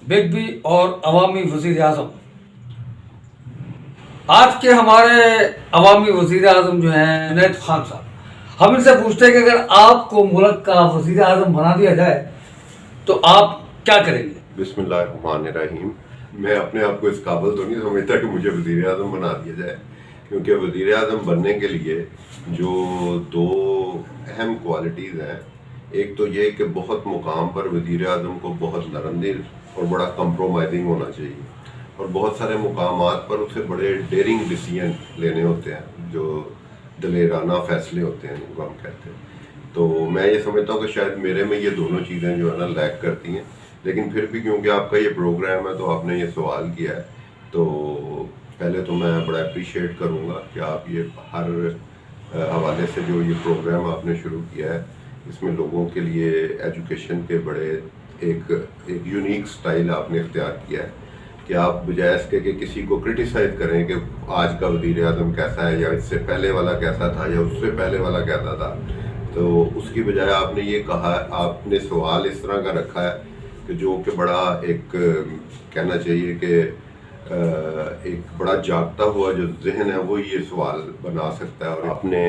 Big B और अवामी वज़ीर आज़म। आज के हमारे अवामी वज़ीर आज़म जो हैं जुनैद खान साहब, हम इनसे पूछते हैं कि अगर आपको मुल्क का वज़ीर आज़म बना दिया जाए तो आप क्या करेंगे? बिस्मिल्लाहिर्रहमानिर्रहीम। मैं अपने आप को इस काबिल तो नहीं समझता कि मुझे वज़ीर आज़म बना दिया जाए, क्योंकि वज़ीर आज़म बनने के लिए जो दो अहम क्वालिटीज़ हैं, एक तो ये कि बहुत मुकाम पर वज़ीर आज़म को बहुत नरमदिल और बड़ा कंप्रोमाइजिंग होना चाहिए, और बहुत सारे मुकामात पर उसे बड़े डेयरिंग डिसीजन लेने होते हैं, जो दलेराना फैसले होते हैं जिनको हम कहते हैं। तो मैं ये समझता हूँ कि शायद मेरे में ये दोनों चीज़ें जो है ना लैक करती हैं, लेकिन फिर भी क्योंकि आपका ये प्रोग्राम है तो आपने ये सवाल किया है, तो पहले तो मैं बड़ा अप्रिशिएट करूँगा कि आप ये हर हवाले से जो ये प्रोग्राम आपने शुरू किया है, इसमें लोगों के लिए एजुकेशन के बड़े एक यूनिक स्टाइल आपने इख्तियार किया है कि आप बजाय इसके कि किसी को क्रिटिसाइज़ करें कि आज का वज़ीर आज़म कैसा है, या इससे पहले वाला कैसा था, या उससे पहले वाला कैसा था, तो उसकी बजाय आपने ये कहा, आपने सवाल इस तरह का रखा है कि जो कि बड़ा एक कहना चाहिए कि एक बड़ा जागता हुआ जो जहन है वो ये सवाल बना सकता है। और आपने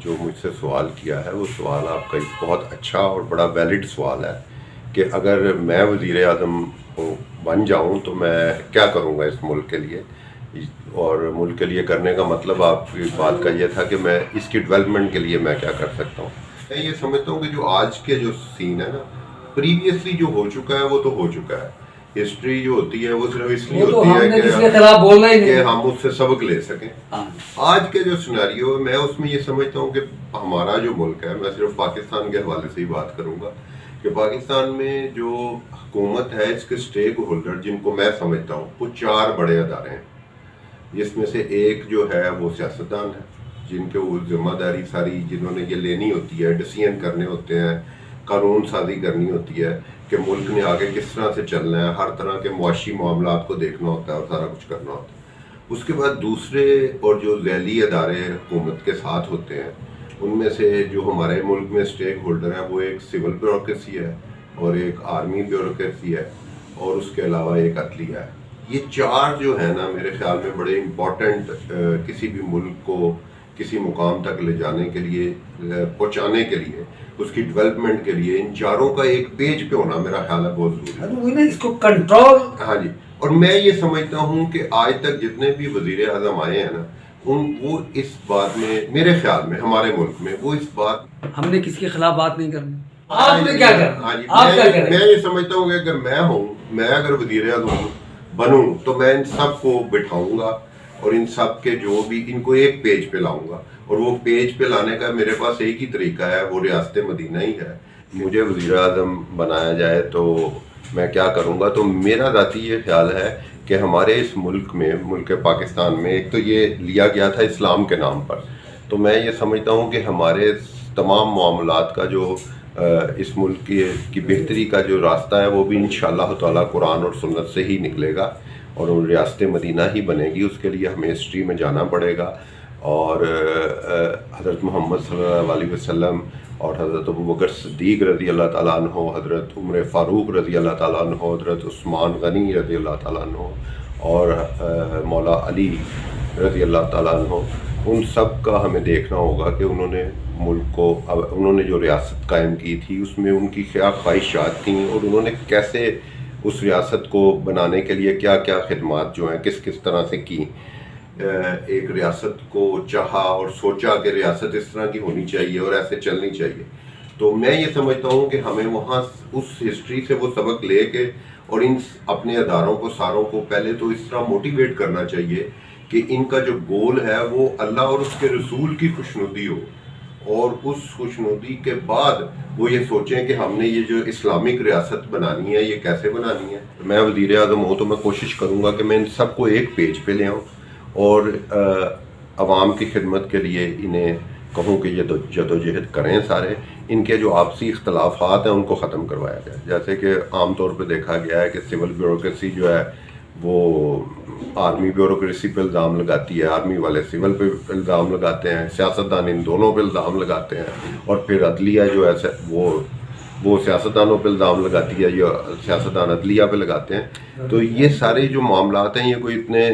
जो मुझसे सवाल किया है वो सवाल आपका एक बहुत अच्छा और बड़ा वैलिड सवाल है कि अगर मैं वज़ीर आज़म बन जाऊं तो मैं क्या करूंगा इस मुल्क के लिए, और मुल्क के लिए करने का मतलब आपकी बात का ये था कि मैं इसकी डेवलपमेंट के लिए मैं क्या कर सकता हूँ। मैं ये समझता हूँ कि जो आज के जो सीन है ना, प्रीवियसली जो हो चुका है वो तो हो चुका है। हिस्ट्री जो होती है वो सिर्फ इसलिए होती है कि हम उससे सबक ले सकें। आज के जो सिनेरियो है मैं उसमें ये समझता हूँ कि हमारा जो मुल्क है, मैं सिर्फ पाकिस्तान के हवाले से ही बात करूँगा कि पाकिस्तान में जो हुकूमत है, इसके स्टेक होल्डर जिनको मैं समझता हूँ वो चार बड़े अदारे हैं, जिसमें से एक जो है वो सियासतदान है, जिनके वो जिम्मेदारी सारी जिन्होंने ये लेनी होती है, डिसीजन करने होते हैं, कानून साजी करनी होती है कि मुल्क ने आगे किस तरह से चलना है, हर तरह के मुआशी मामलात को देखना होता है और सारा कुछ करना होता है। उसके बाद दूसरे और जो ज़ैली अदारे हुकूमत के साथ होते हैं, उनमें से जो हमारे मुल्क में स्टेक होल्डर हैं वो एक सिविल ब्यूरोक्रेसी है और एक आर्मी ब्यूरोक्रेसी है और उसके अलावा एक अदलिया है। ये चार जो है ना मेरे ख्याल में बड़े इम्पोर्टेंट किसी भी मुल्क को किसी मुकाम तक ले जाने के लिए, पहुंचाने के लिए, उसकी डेवलपमेंट के लिए इन चारों का एक पेज पे होना मेरा ख्याल है बहुत जरूरी है। इसको कंट्रोल, हाँ जी। और मैं ये समझता हूँ कि आज तक जितने भी वज़ीर आज़म आए हैं ना, वो इस बात में मेरे ख्याल में हमारे मुल्क में वो इस बात, हमने किसी के खिलाफ बात नहीं करनी, आपने क्या करना? हाँ जी, मैं ये समझता हूँ कि अगर मैं अगर वज़ीर आज़म बनूं तो मैं इन सब को बिठाऊंगा और इन सब के जो भी इनको एक पेज पे लाऊंगा, और वो पेज पे लाने का मेरे पास एक ही तरीका है, वो रियासत मदीना ही है। मुझे वज़ीर आज़म बनाया जाए तो मैं क्या करूँगा, तो मेरा ज़ाती ये ख्याल है कि हमारे इस मुल्क में, मुल्क पाकिस्तान में, एक तो ये लिया गया था इस्लाम के नाम पर, तो मैं ये समझता हूँ कि हमारे तमाम मामलात का जो इस मुल्क की बेहतरी का जो रास्ता है वो भी इंशाअल्लाह ताला कुरान और सुन्नत से ही निकलेगा और वो रियासत मदीना ही बनेगी। उसके लिए हमें हिस्ट्री में जाना पड़ेगा और हज़रत मोहम्मद सल्लल्लाहु अलैहि वसल्लम और हज़रत अबू बकर सिद्दीक़ रज़ी अल्लाह ताला अन्हु, हज़रत उमर फ़ारूक रज़ी अल्लाह ताला अन्हु, हज़रत उस्मान गनी रज़ी अल्लाह ताला अन्हु और मौला अली रज़ी अल्लाह ताला अन्हु, उन सब का हमें देखना होगा कि उन्होंने मुल्क को, उन्होंने जो रियासत कायम की थी उसमें उनकी क्या ख्वाहिशात थीं और उन्होंने कैसे उस रियासत को बनाने के लिए क्या क्या खिदमात जो हैं किस किस तरह से की। एक रियासत को चाहा और सोचा कि रियासत इस तरह की होनी चाहिए और ऐसे चलनी चाहिए। तो मैं ये समझता हूँ कि हमें वहाँ उस हिस्ट्री से वो सबक ले के और इन अपने अदारों को सारों को पहले तो इस तरह मोटिवेट करना चाहिए कि इनका जो गोल है वो अल्लाह और उसके रसूल की खुशनुदी हो, और उस खुशनुदी के बाद वो ये सोचें कि हमने ये जो इस्लामिक रियासत बनानी है ये कैसे बनानी है। मैं वज़ीर आज़म हूँ तो मैं कोशिश करूँगा कि मैं इन सबको एक पेज पे ले आऊँ और आवाम की खिदमत के लिए इन्हें कहूँ कि ये जदोजहद करें, सारे इनके जो आपसी इख्तलाफात हैं उनको ख़त्म करवाया जाए। जैसे कि आम तौर पे देखा गया है कि सिविल ब्यूरोक्रेसी जो है वो आर्मी ब्यूरोक्रेसी पे इल्ज़ाम लगाती है, आर्मी वाले सिविल पे इल्ज़ाम लगाते हैं, सियासतदान इन दोनों पे इल्ज़ाम लगाते हैं, और फिर अदलिया जो है वो وہ سیاستدانوں پہ الزام لگاتی ہے یا سیاستدان عدلیہ پہ لگاتے ہیں. تو یہ سارے جو معاملات ہیں یہ کوئی اتنے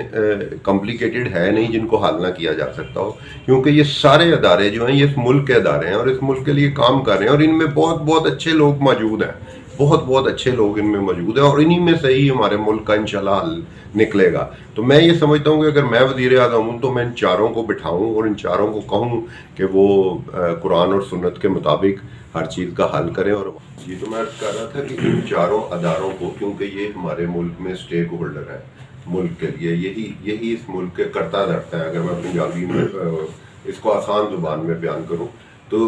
کمپلیکیٹڈ ہے نہیں جن کو حل نہ کیا جا سکتا ہو, کیونکہ یہ سارے ادارے جو ہیں یہ اس ملک کے ادارے ہیں اور اس ملک کے لیے کام کر رہے ہیں, اور ان میں بہت بہت اچھے لوگ موجود ہیں, بہت بہت اچھے لوگ ان میں موجود ہیں, اور انہی میں سے ہی ہمارے ملک کا انشاءاللہ حل نکلے گا. تو میں یہ سمجھتا ہوں کہ اگر میں وزیر اعظم ہوں تو میں ان چاروں کو بٹھاؤں اور ان چاروں کو کہوں کہ وہ قرآن اور سنت کے مطابق ہر چیز کا حل کریں. اور یہ تو میں عرض کر رہا تھا کہ ان چاروں اداروں کو, کیونکہ یہ ہمارے ملک میں اسٹیک ہولڈر ہے ملک کے لیے, یہی اس ملک کے کرتا دھرتا ہے. اگر میں پنجابی میں اس کو آسان زبان میں بیان کروں تو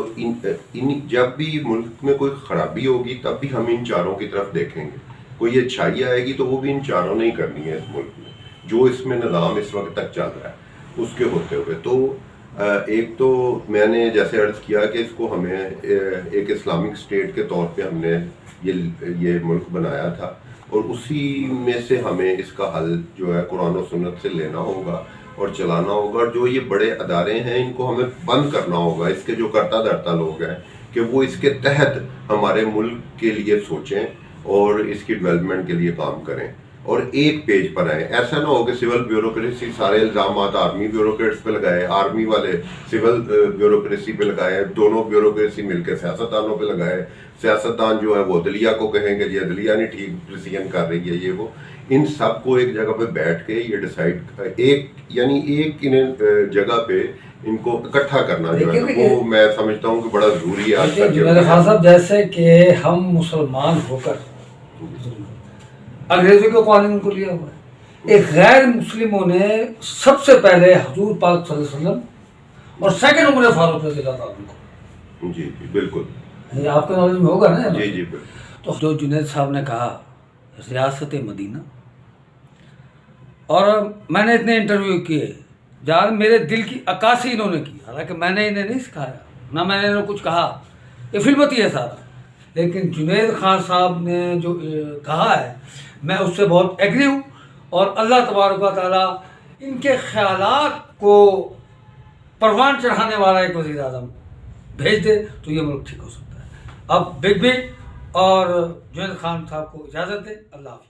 جب بھی ملک میں کوئی خرابی ہوگی تب بھی ہم ان چاروں کی طرف دیکھیں گے. کوئی اچھائی آئے گی تو وہ بھی ان چاروں نے ہی کرنی ہے اس ملک میں, جو اس میں نظام اس وقت تک چل رہا ہے اس کے ہوتے ہوئے. تو ایک تو میں نے جیسے عرض کیا کہ اس کو ہمیں ایک اسلامک اسٹیٹ کے طور پہ ہم نے یہ ملک بنایا تھا, اور اسی میں سے ہمیں اس کا حل جو ہے قرآن و سنت سے لینا ہوگا اور چلانا ہوگا. اور جو یہ بڑے ادارے ہیں ان کو ہمیں بند کرنا ہوگا, اس کے جو کرتا دھرتا لوگ ہیں کہ وہ اس کے تحت ہمارے ملک کے لیے سوچیں اور اس کی ڈیولپمنٹ کے لیے کام کریں اور ایک پیج پر آئیں. ایسا نہ ہو کہ سول بیوروکریسی سارے الزامات آرمی بیوروکریٹس پہ لگائے, آرمی والے سول بیوروکریسی پہ لگائے, دونوں بیوروکریسی مل کے سیاستدانوں پہ لگائے, سیاستدان جو ہے وہ عدلیہ کو کہیں گے جی عدلیہ نہیں ٹھیک ڈیسیژن کر رہی ہے یہ وہ. ان سب کو ایک جگہ پہ بیٹھ کے یہ ڈیسائیڈ ایک جگہ پہ ان کو اکٹھا کرنا جو ہے وہ میں سمجھتا ہوں کہ بڑا ضروری ہے آج کل. میرے خان صاحب, جیسے کہ ہم مسلمان ہو کر انگریزوں کے قوانین کو لیا ہوا ہے, ایک غیر مسلموں نے سب سے پہلے حضور پاک صلی اللہ علیہ وسلم اور سیکنڈ عمر فاروق رضی اللہ تعالیٰ کو. جی بالکل, یہ آپ کے نالج میں ہوگا نا. جی بالکل. تو جو جنید صاحب نے کہا ریاست مدینہ, اور میں نے اتنے انٹرویو کیے جہاں میرے دل کی عکاسی انہوں نے کی, حالانکہ میں نے انہیں نہیں سکھایا نہ میں نے انہیں کچھ کہا, یہ فلمتی ہے سارا. لیکن جنید خان صاحب نے جو کہا ہے میں اس سے بہت ایگری ہوں, اور اللہ تبارک و تعالیٰ ان کے خیالات کو پروان چڑھانے والا ایک وزیر اعظم بھیج دے تو یہ ملک ٹھیک ہو سکتا ہے. اب بگ اور جنید خان صاحب کو اجازت دیں. اللہ حافظ.